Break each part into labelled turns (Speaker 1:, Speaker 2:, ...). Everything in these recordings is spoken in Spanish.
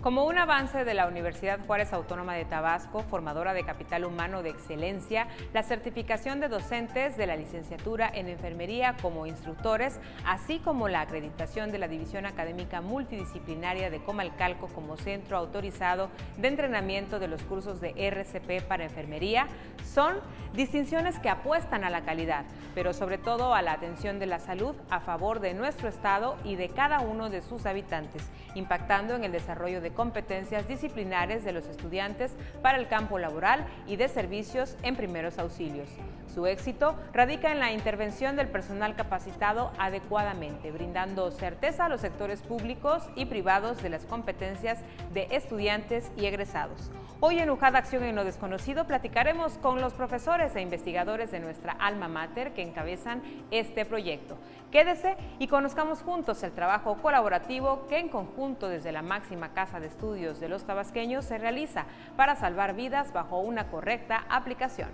Speaker 1: Como un avance de la Universidad Juárez Autónoma de Tabasco, formadora de capital humano de excelencia, la certificación de docentes de la licenciatura en enfermería como instructores, así como la acreditación de la División Académica Multidisciplinaria de Comalcalco como centro autorizado de entrenamiento de los cursos de RCP para enfermería, son distinciones que apuestan a la calidad, pero sobre todo a la atención de la salud a favor de nuestro estado y de cada uno de sus habitantes, impactando en el desarrollo de competencias disciplinares de los estudiantes para el campo laboral y de servicios en primeros auxilios. Su éxito radica en la intervención del personal capacitado adecuadamente, brindando certeza a los sectores públicos y privados de las competencias de estudiantes y egresados. Hoy en UJAD Acción en lo Desconocido platicaremos con los profesores e investigadores de nuestra alma mater que encabezan este proyecto. Quédese y conozcamos juntos el trabajo colaborativo que en conjunto desde la máxima casa de estudios de los tabasqueños se realiza para salvar vidas bajo una correcta aplicación.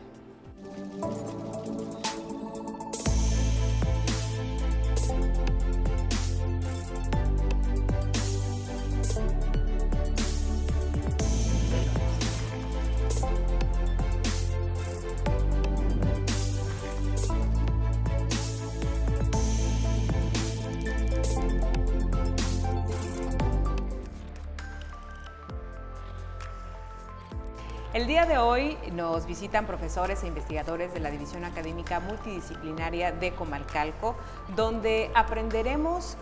Speaker 1: El día de hoy nos visitan profesores e investigadores de la División Académica Multidisciplinaria de Comalcalco, donde aprenderemos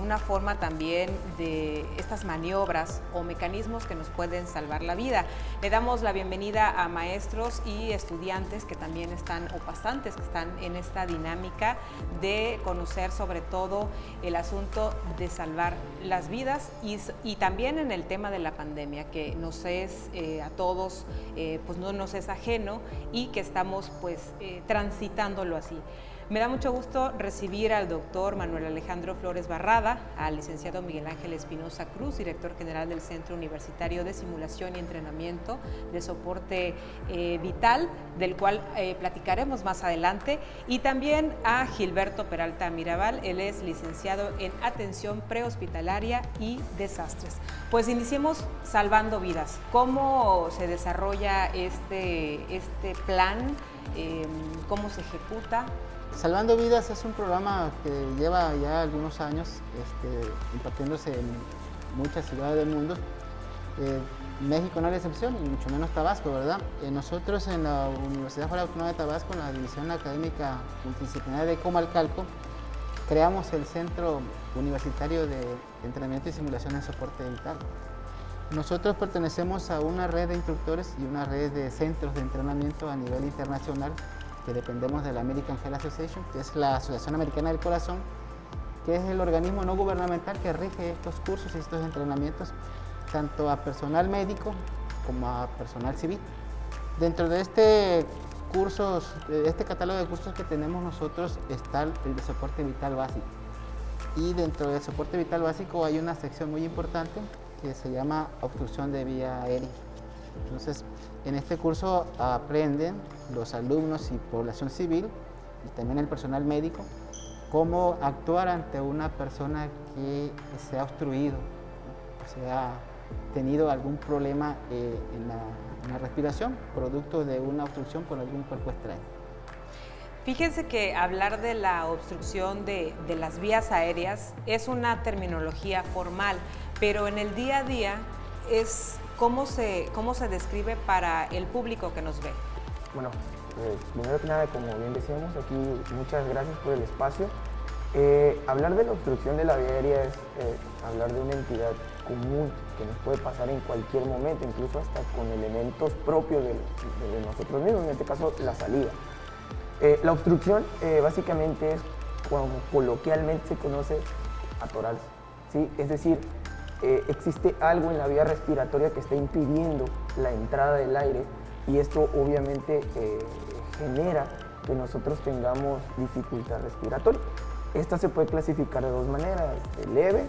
Speaker 1: una forma también de estas maniobras o mecanismos que nos pueden salvar la vida. Le damos la bienvenida a maestros y estudiantes que también están, o pasantes que están en esta dinámica de conocer sobre todo el asunto de salvar las vidas y también en el tema de la pandemia, que nos es a todos pues no nos es ajeno y que estamos pues transitándolo así. Me da mucho gusto recibir al doctor Manuel Alejandro Flores Barrada, al licenciado Miguel Ángel Espinosa Cruz, director general del Centro Universitario de Simulación y Entrenamiento de Soporte Vital, del cual platicaremos más adelante, y también a Gilberto Peralta Mirabal. Él es licenciado en Atención Prehospitalaria y Desastres. Pues iniciemos salvando vidas. ¿Cómo se desarrolla este plan? ¿Cómo se ejecuta?
Speaker 2: Salvando Vidas es un programa que lleva ya algunos años impartiéndose en muchas ciudades del mundo. México no es la excepción, y mucho menos Tabasco, ¿verdad? Nosotros en la Universidad Juárez Autónoma de Tabasco, en la División Académica Multidisciplinaria de Comalcalco, creamos el Centro Universitario de Entrenamiento y Simulación en Soporte Vital. Nosotros pertenecemos a una red de instructores y una red de centros de entrenamiento a nivel internacional que dependemos de la American Heart Association, que es la Asociación Americana del Corazón, que es el organismo no gubernamental que rige estos cursos y estos entrenamientos, tanto a personal médico como a personal civil. Dentro de este catálogo de cursos que tenemos nosotros está el de soporte vital básico. Y dentro del soporte vital básico hay una sección muy importante que se llama obstrucción de vía aérea. Entonces, en este curso aprenden los alumnos y población civil y también el personal médico cómo actuar ante una persona que se ha obstruido, o sea, ha tenido algún problema en la respiración, producto de una obstrucción por algún cuerpo extraño.
Speaker 1: Fíjense que hablar de la obstrucción de las vías aéreas es una terminología formal, pero en el día a día es cómo se describe para el público que nos ve.
Speaker 3: Bueno, primero que nada, como bien decíamos, aquí muchas gracias por el espacio. Hablar de la obstrucción de la vía aérea es hablar de una entidad común que nos puede pasar en cualquier momento, incluso hasta con elementos propios de nosotros mismos, en este caso la saliva. La obstrucción básicamente es, como coloquialmente se conoce, atorarse, ¿sí? Es decir, existe algo en la vía respiratoria que está impidiendo la entrada del aire y esto obviamente genera que nosotros tengamos dificultad respiratoria. Esta se puede clasificar de dos maneras, de leve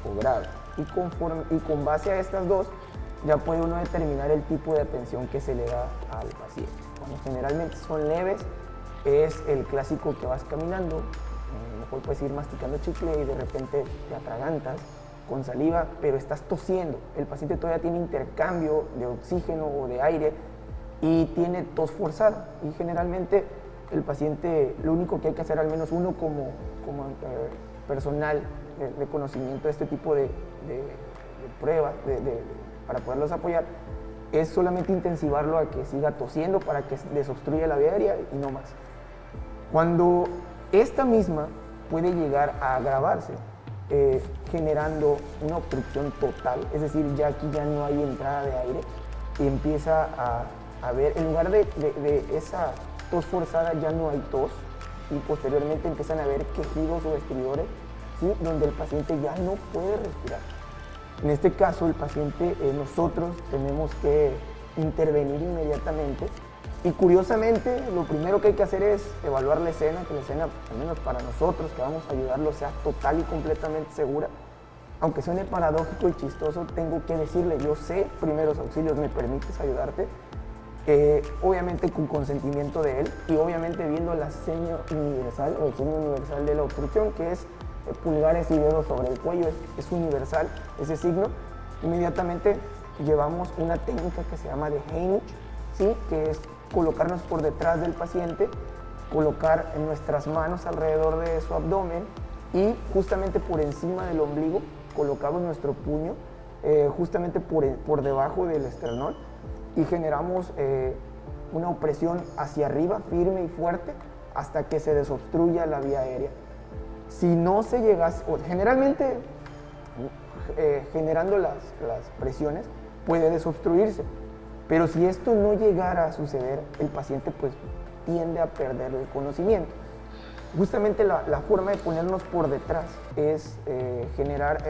Speaker 3: o grave. Y con base a estas dos ya puede uno determinar el tipo de atención que se le da al paciente. Cuando generalmente son leves, es el clásico que vas caminando, mejor puedes ir masticando chicle y de repente te atragantas con saliva, pero estás tosiendo. El paciente todavía tiene intercambio de oxígeno o de aire y tiene tos forzada. Y generalmente el paciente, lo único que hay que hacer, al menos uno como personal de conocimiento de este tipo de pruebas para poderlos apoyar, es solamente intensivarlo a que siga tosiendo para que desobstruya la vía aérea y no más. Cuando esta misma puede llegar a agravarse, generando una obstrucción total, es decir, ya aquí ya no hay entrada de aire y empieza a haber, en lugar de esa tos forzada ya no hay tos y posteriormente empiezan a haber quejidos o estridores, ¿sí? Donde el paciente ya no puede respirar. En este caso, el paciente, nosotros tenemos que intervenir inmediatamente y curiosamente lo primero que hay que hacer es evaluar la escena, que la escena, al menos para nosotros que vamos a ayudarlo, sea total y completamente segura. Aunque suene paradójico y chistoso, tengo que decirle, yo sé primeros auxilios, ¿me permites ayudarte? Obviamente con consentimiento de él y obviamente viendo la seña universal o el signo universal de la obstrucción, que es pulgares y dedos sobre el cuello, es universal ese signo. Inmediatamente llevamos una técnica que se llama de Heimlich, ¿sí? Que es colocarnos por detrás del paciente, colocar nuestras manos alrededor de su abdomen y justamente por encima del ombligo colocamos nuestro puño justamente por debajo del esternón y generamos una opresión hacia arriba firme y fuerte hasta que se desobstruya la vía aérea. Si no se llegase, generalmente generando las presiones puede desobstruirse, pero si esto no llegara a suceder, el paciente pues tiende a perder el conocimiento. Justamente la forma de ponernos por detrás es generar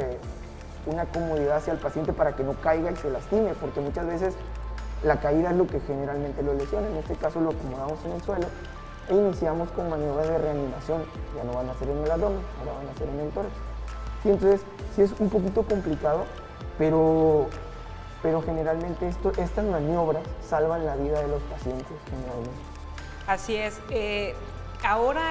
Speaker 3: una comodidad hacia el paciente para que no caiga y se lastime, porque muchas veces la caída es lo que generalmente lo lesiona. En este caso lo acomodamos en el suelo e iniciamos con maniobras de reanimación. Ya no van a ser en el abdomen, ahora van a ser en el tórax. Sí, entonces sí es un poquito complicado, pero generalmente estas maniobras salvan la vida de los pacientes generalmente.
Speaker 1: Así es. Ahora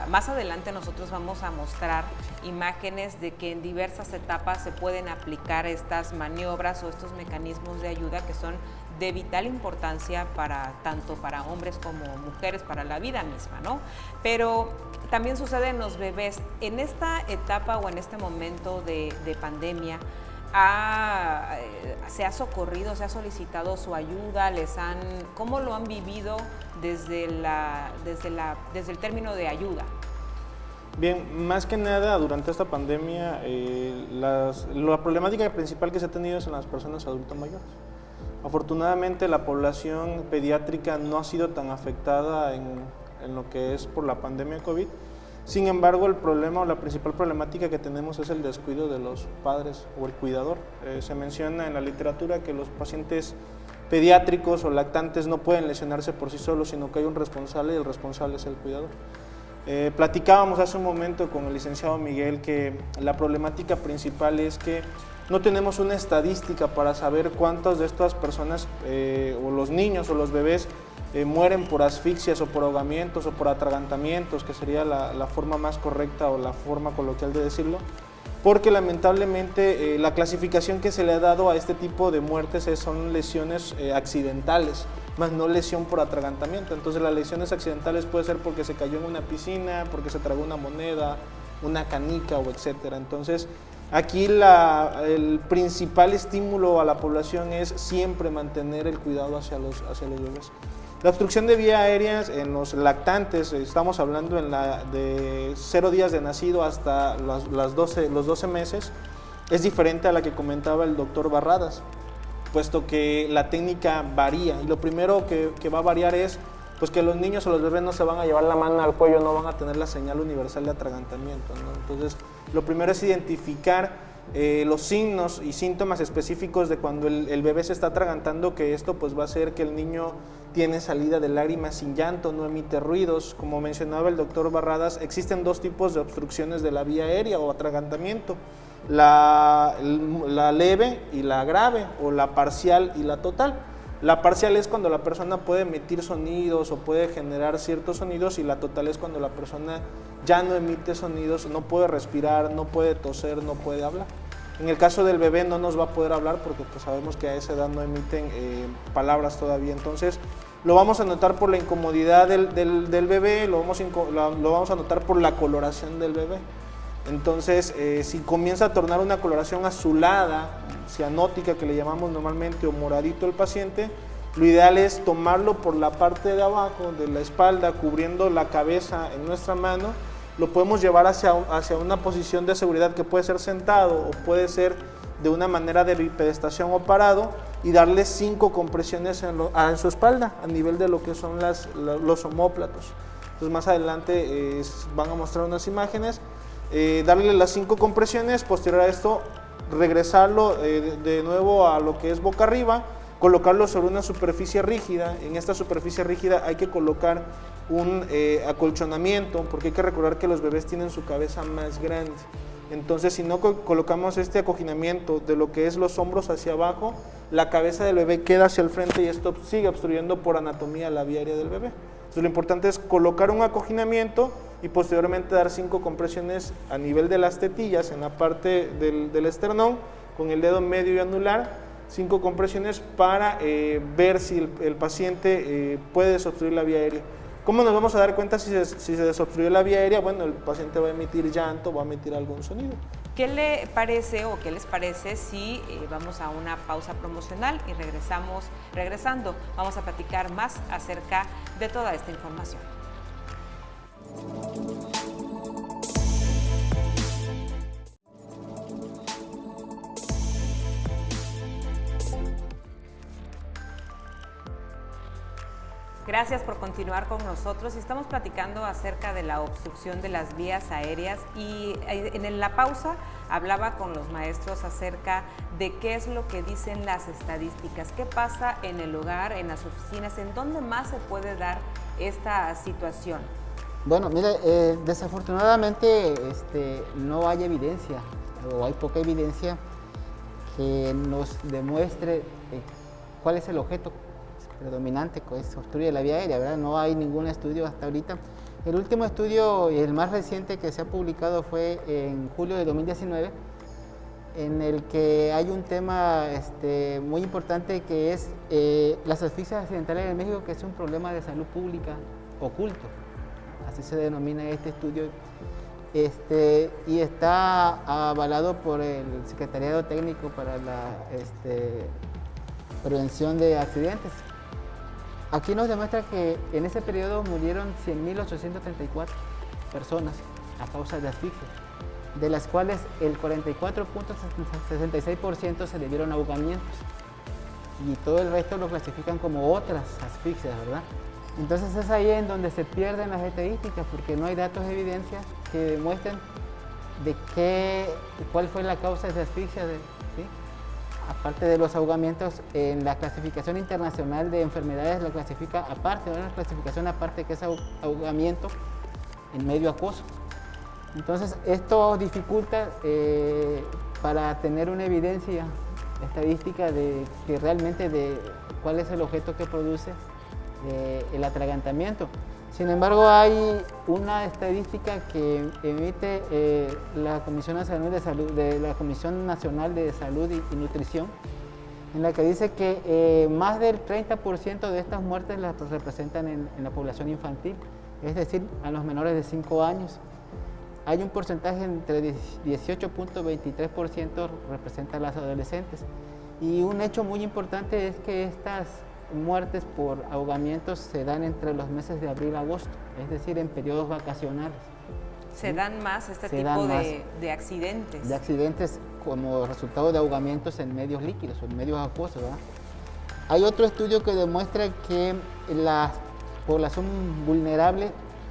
Speaker 1: más adelante nosotros vamos a mostrar imágenes de que en diversas etapas se pueden aplicar estas maniobras o estos mecanismos de ayuda que son de vital importancia tanto para hombres como mujeres, para la vida misma, ¿no? Pero también sucede en los bebés. En esta etapa o en este momento de pandemia, se ha socorrido, se ha solicitado su ayuda, ¿cómo lo han vivido desde el término de ayuda?
Speaker 4: Bien, más que nada durante esta pandemia, la problemática principal que se ha tenido es en las personas adultas mayores. Afortunadamente la población pediátrica no ha sido tan afectada en lo que es por la pandemia de COVID. Sin embargo, el problema o la principal problemática que tenemos es el descuido de los padres o el cuidador. Se menciona en la literatura que los pacientes pediátricos o lactantes no pueden lesionarse por sí solos, sino que hay un responsable y el responsable es el cuidador. Platicábamos hace un momento con el licenciado Miguel que la problemática principal es que no tenemos una estadística para saber cuántas de estas personas o los niños o los bebés mueren por asfixias o por ahogamientos o por atragantamientos, que sería la forma más correcta o la forma coloquial de decirlo, porque lamentablemente la clasificación que se le ha dado a este tipo de muertes son lesiones accidentales, más no lesión por atragantamiento. Entonces las lesiones accidentales puede ser porque se cayó en una piscina, porque se tragó una moneda, una canica o etcétera. Entonces aquí el principal estímulo a la población es siempre mantener el cuidado hacia los bebés. La obstrucción de vía aérea en los lactantes, estamos hablando de 0 días de nacido hasta los 12 meses, es diferente a la que comentaba el doctor Barradas, puesto que la técnica varía y lo primero que va a variar es pues que los niños o los bebés no se van a llevar la mano al cuello, no van a tener la señal universal de atragantamiento, ¿no? Entonces, lo primero es identificar los signos y síntomas específicos de cuando el bebé se está atragantando, que esto pues va a hacer que el niño tiene salida de lágrimas sin llanto, no emite ruidos. Como mencionaba el doctor Barradas, existen 2 tipos de obstrucciones de la vía aérea o atragantamiento, la leve y la grave, o la parcial y la total. La parcial es cuando la persona puede emitir sonidos o puede generar ciertos sonidos, y la total es cuando la persona ya no emite sonidos, no puede respirar, no puede toser, no puede hablar. En el caso del bebé no nos va a poder hablar porque pues sabemos que a esa edad no emiten palabras todavía. Entonces lo vamos a notar por la incomodidad del bebé, lo vamos a notar por la coloración del bebé. Entonces si comienza a tornar una coloración azulada, cianótica que le llamamos normalmente, o moradito el paciente, lo ideal es tomarlo por la parte de abajo de la espalda, cubriendo la cabeza en nuestra mano. Lo podemos llevar hacia una posición de seguridad que puede ser sentado o puede ser de una manera de bipedestación o parado, y darle 5 compresiones en su espalda a nivel de lo que son los omóplatos. Entonces más adelante van a mostrar unas imágenes, darle las 5 compresiones, posterior a esto regresarlo de nuevo a lo que es boca arriba, colocarlo sobre una superficie rígida. En esta superficie rígida hay que colocar un acolchonamiento, porque hay que recordar que los bebés tienen su cabeza más grande. Entonces, si no colocamos este acoginamiento de lo que es los hombros hacia abajo, la cabeza del bebé queda hacia el frente y esto sigue obstruyendo por anatomía la vía aérea del bebé. Entonces, lo importante es colocar un acoginamiento y posteriormente dar 5 compresiones a nivel de las tetillas, en la parte del esternón, con el dedo medio y anular, 5 compresiones para ver si el paciente puede desobstruir la vía aérea. ¿Cómo nos vamos a dar cuenta si se desobstruyó la vía aérea? Bueno, el paciente va a emitir llanto, va a emitir algún sonido.
Speaker 1: ¿Qué le parece o qué les parece si vamos a una pausa promocional y regresando vamos a platicar más acerca de toda esta información? Gracias por continuar con nosotros. Estamos platicando acerca de la obstrucción de las vías aéreas y en la pausa hablaba con los maestros acerca de qué es lo que dicen las estadísticas, qué pasa en el hogar, en las oficinas, en dónde más se puede dar esta situación.
Speaker 2: Bueno, mire, desafortunadamente no hay evidencia, o hay poca evidencia que nos demuestre cuál es el objeto predominante que obstruye la vía aérea, ¿verdad? No hay ningún estudio hasta ahorita. El último estudio y el más reciente que se ha publicado fue en julio de 2019, en el que hay un tema muy importante, que es las asfixias accidentales en México, que es un problema de salud pública oculto, así se denomina este estudio, y está avalado por el Secretariado Técnico para la Prevención de Accidentes. Aquí nos demuestra que en ese periodo murieron 100.834 personas a causa de asfixia, de las cuales el 44.66% se debieron a ahogamientos, y todo el resto lo clasifican como otras asfixias, ¿verdad? Entonces es ahí en donde se pierden las estadísticas, porque no hay datos de evidencia que demuestren cuál fue la causa de asfixia, ¿sí? Aparte de los ahogamientos, en la clasificación internacional de enfermedades la clasifica aparte, una clasificación aparte, que es ahogamiento en medio acuoso. Entonces esto dificulta para tener una evidencia estadística de que realmente cuál es el objeto que produce el atragantamiento. Sin embargo, hay una estadística que emite la Comisión Nacional de Salud y Nutrición, en la que dice que más del 30% de estas muertes las representan en la población infantil, es decir, a los menores de 5 años. Hay un porcentaje entre 18.23% representa a las adolescentes. Y un hecho muy importante es que estas muertes por ahogamientos se dan entre los meses de abril a agosto, es decir, en periodos vacacionales.
Speaker 1: ¿Se dan más este tipo de accidentes? De
Speaker 2: accidentes como resultado de ahogamientos en medios líquidos o en medios acuosos, ¿verdad? Hay otro estudio que demuestra que la población vulnerable,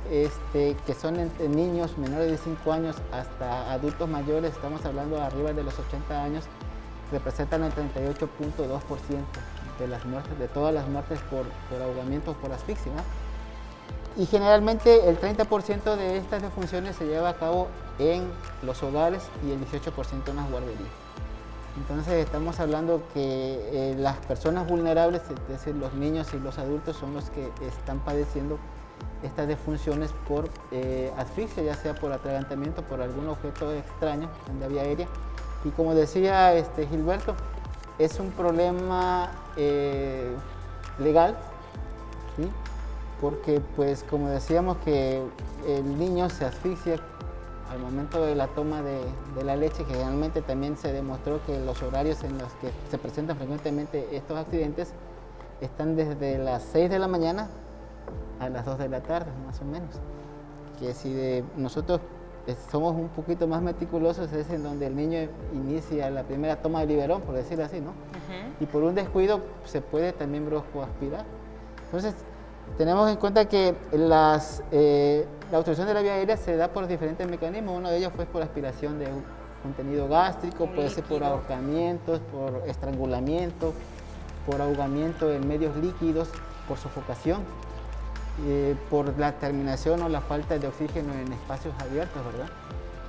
Speaker 2: que son entre niños menores de 5 años hasta adultos mayores, estamos hablando de arriba de los 80 años, representan el 38.2% de las muertes, de todas las muertes por ahogamiento o por asfixia, ¿no? Y generalmente el 30% de estas defunciones se lleva a cabo en los hogares y el 18% en las guarderías. Entonces estamos hablando que las personas vulnerables, es decir, los niños y los adultos, son los que están padeciendo estas disfunciones por asfixia, ya sea por atragantamiento, por algún objeto extraño en la vía aérea. Y como decía Gilberto, es un problema legal, ¿sí? Porque pues como decíamos que el niño se asfixia al momento de la toma de la leche, que generalmente también se demostró que los horarios en los que se presentan frecuentemente estos accidentes están desde las 6 de la mañana a las 2 de la tarde, más o menos. Que si nosotros somos un poquito más meticulosos, es en donde el niño inicia la primera toma de biberón, por decirlo así, ¿no? Y por un descuido se puede también broncoaspirar. Entonces, tenemos en cuenta que la obstrucción de la vía aérea se da por diferentes mecanismos. Uno de ellos fue por aspiración de contenido gástrico, puede ser por ahorcamientos, por estrangulamiento, por ahogamiento en medios líquidos, por sofocación, por la terminación o la falta de oxígeno en espacios abiertos, ¿verdad?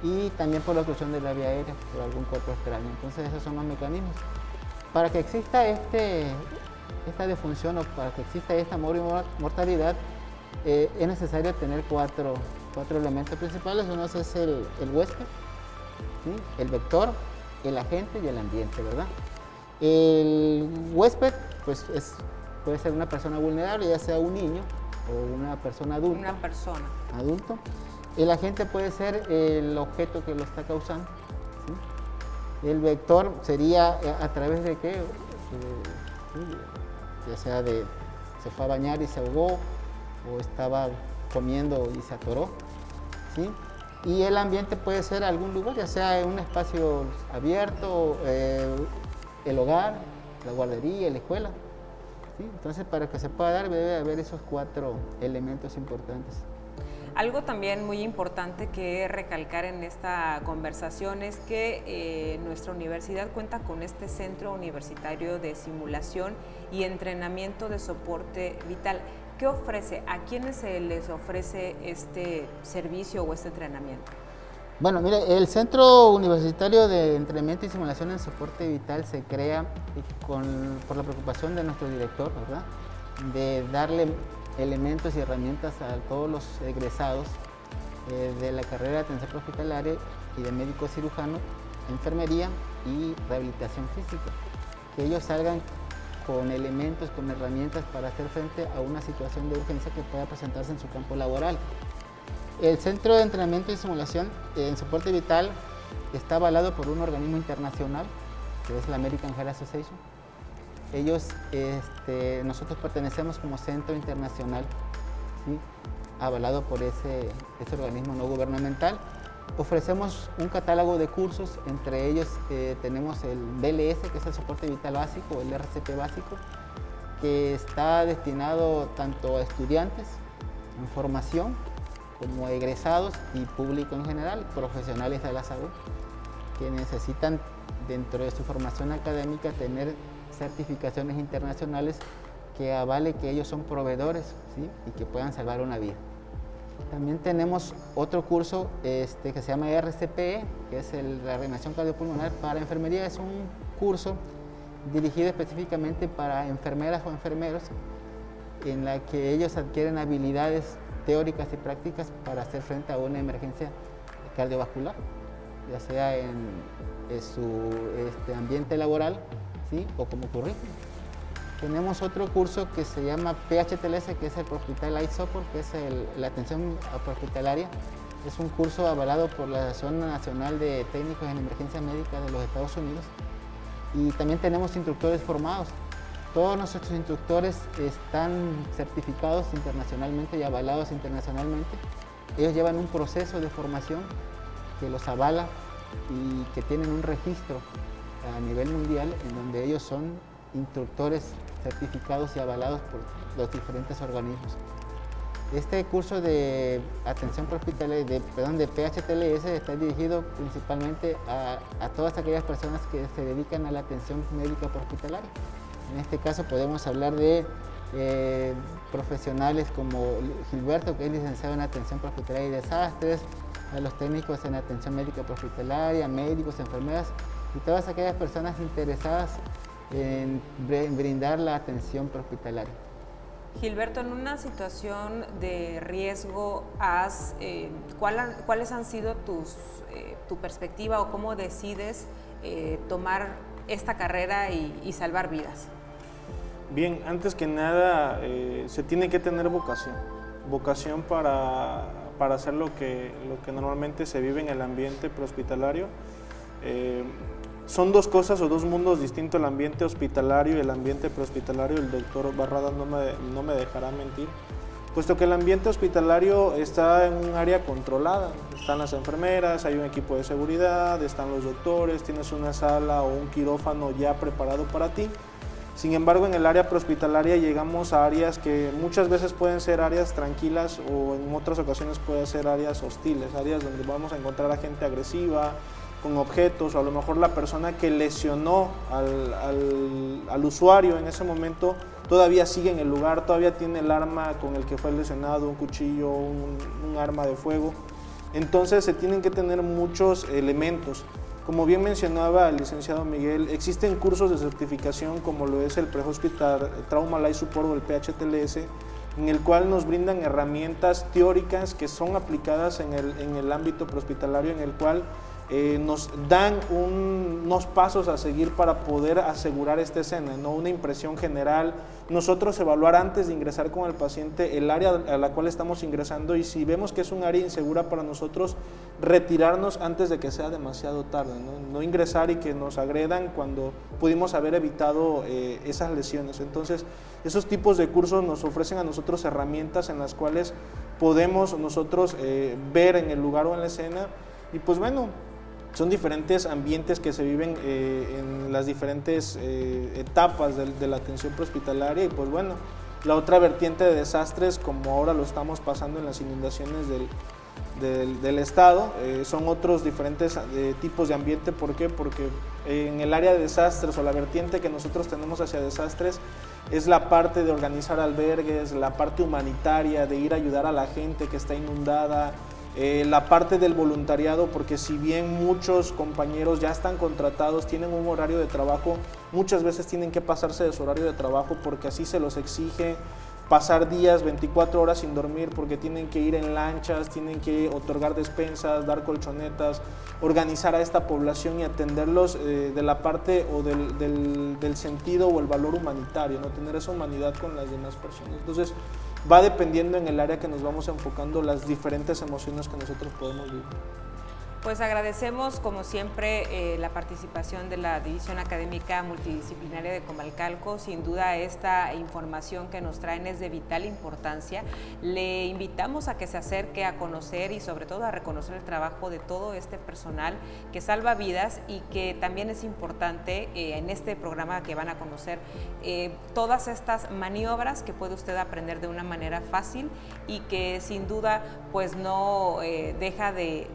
Speaker 2: Y también por la obstrucción de la vía aérea, por algún cuerpo extraño. Entonces esos son los mecanismos. Para que exista esta disfunción o para que exista esta mortalidad, es necesario tener cuatro elementos principales. Uno es el huésped, ¿sí? El vector, el agente y el ambiente, ¿verdad? El huésped pues puede ser una persona vulnerable, ya sea un niño o una persona adulta.
Speaker 1: Una persona. Adulto.
Speaker 2: El agente puede ser el objeto que lo está causando, ¿sí? El vector sería a través de qué, ya sea se fue a bañar y se ahogó, o estaba comiendo y se atoró, ¿sí? Y el ambiente puede ser algún lugar, ya sea en un espacio abierto, el hogar, la guardería, la escuela, ¿sí? Entonces, para que se pueda dar, debe haber esos 4 elementos importantes.
Speaker 1: Algo también muy importante que recalcar en esta conversación es que nuestra universidad cuenta con este Centro Universitario de Simulación y Entrenamiento de Soporte Vital. ¿Qué ofrece? ¿A quiénes se les ofrece este servicio o este entrenamiento?
Speaker 2: Bueno, mire, el Centro Universitario de Entrenamiento y Simulación en Soporte Vital se crea por la preocupación de nuestro director, ¿verdad? De darle elementos y herramientas a todos los egresados de la carrera de atención prehospitalaria y de médico cirujano, enfermería y rehabilitación física. Que ellos salgan con elementos, con herramientas para hacer frente a una situación de urgencia que pueda presentarse en su campo laboral. El Centro de Entrenamiento y Simulación en Soporte Vital está avalado por un organismo internacional, que es la American Heart Association. Ellos, nosotros pertenecemos como centro internacional, ¿sí? Avalado por ese organismo no gubernamental. Ofrecemos un catálogo de cursos, entre ellos tenemos el BLS, que es el soporte vital básico, el RCP básico, que está destinado tanto a estudiantes en formación como a egresados y público en general, profesionales de la salud, que necesitan dentro de su formación académica tener certificaciones internacionales que avale que ellos son proveedores, ¿sí? Y que puedan salvar una vida. También tenemos otro curso que se llama RCPE, que es la reanimación cardiopulmonar para enfermería. Es un curso dirigido específicamente para enfermeras o enfermeros, en la que ellos adquieren habilidades teóricas y prácticas para hacer frente a una emergencia cardiovascular, ya sea en su ambiente laboral, ¿sí? O como currículum. Tenemos otro curso que se llama PHTLS, que es el Hospital Life Support, que es la atención prehospitalaria. Es un curso avalado por la Asociación Nacional de Técnicos en Emergencia Médica de los Estados Unidos. Y también tenemos instructores formados. Todos nuestros instructores están certificados internacionalmente y avalados internacionalmente. Ellos llevan un proceso de formación que los avala y que tienen un registro a nivel mundial en donde ellos son instructores certificados y avalados por los diferentes organismos. Este curso de atención prehospitalaria, de PHTLS, está dirigido principalmente a todas aquellas personas que se dedican a la atención médica prehospitalaria. En este caso podemos hablar de profesionales como Gilberto, que es licenciado en atención prehospitalaria y desastres, a los técnicos en atención médica prehospitalaria, médicos, enfermeras y todas aquellas personas interesadas en brindar la atención prehospitalaria.
Speaker 1: Gilberto, en una situación de riesgo, ¿cuáles han sido tu perspectiva o cómo decides tomar esta carrera y salvar vidas?
Speaker 4: Bien, antes que nada se tiene que tener vocación para hacer lo que normalmente se vive en el ambiente prehospitalario. Son dos cosas o dos mundos distintos, el ambiente hospitalario y el ambiente prehospitalario. El doctor Barrada no me dejará mentir, puesto que el ambiente hospitalario está en un área controlada. Están las enfermeras, hay un equipo de seguridad, están los doctores, tienes una sala o un quirófano ya preparado para ti. Sin embargo, en el área prehospitalaria llegamos a áreas que muchas veces pueden ser áreas tranquilas o en otras ocasiones pueden ser áreas hostiles, áreas donde vamos a encontrar a gente agresiva, con objetos, o a lo mejor la persona que lesionó al usuario en ese momento todavía sigue en el lugar, todavía tiene el arma con el que fue lesionado, un cuchillo, un arma de fuego. Entonces se tienen que tener muchos elementos. Como bien mencionaba el licenciado Miguel, existen cursos de certificación como lo es el Pre-Hospital Trauma Life Support o el PHTLS, en el cual nos brindan herramientas teóricas que son aplicadas en el ámbito prehospitalario, en el cual nos dan unos pasos a seguir para poder asegurar esta escena, ¿no? Una impresión general, nosotros evaluar antes de ingresar con el paciente el área a la cual estamos ingresando, y si vemos que es un área insegura para nosotros, retirarnos antes de que sea demasiado tarde, no ingresar y que nos agredan cuando pudimos haber evitado esas lesiones. Entonces, esos tipos de cursos nos ofrecen a nosotros herramientas en las cuales podemos nosotros ver en el lugar o en la escena, y pues bueno, son diferentes ambientes que se viven en las diferentes etapas de la atención prehospitalaria. Y pues bueno, la otra vertiente de desastres, como ahora lo estamos pasando en las inundaciones del estado, son otros diferentes tipos de ambiente. ¿Por qué? Porque en el área de desastres, o la vertiente que nosotros tenemos hacia desastres, es la parte de organizar albergues, la parte humanitaria, de ir a ayudar a la gente que está inundada, la parte del voluntariado, porque si bien muchos compañeros ya están contratados, tienen un horario de trabajo, muchas veces tienen que pasarse de su horario de trabajo porque así se los exige, pasar días 24 horas sin dormir porque tienen que ir en lanchas, tienen que otorgar despensas, dar colchonetas, organizar a esta población y atenderlos de la parte o del sentido o el valor humanitario, ¿no? Tener esa humanidad con las demás personas. Entonces, va dependiendo en el área que nos vamos enfocando las diferentes emociones que nosotros podemos vivir.
Speaker 1: Pues agradecemos, como siempre, la participación de la División Académica Multidisciplinaria de Comalcalco. Sin duda, esta información que nos traen es de vital importancia. Le invitamos a que se acerque a conocer y sobre todo a reconocer el trabajo de todo este personal que salva vidas, y que también es importante en este programa que van a conocer todas estas maniobras que puede usted aprender de una manera fácil y que sin duda pues no deja de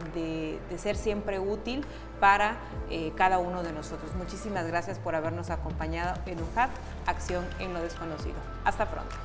Speaker 1: ser siempre útil para cada uno de nosotros. Muchísimas gracias por habernos acompañado en UJAT, Acción en lo Desconocido. Hasta pronto.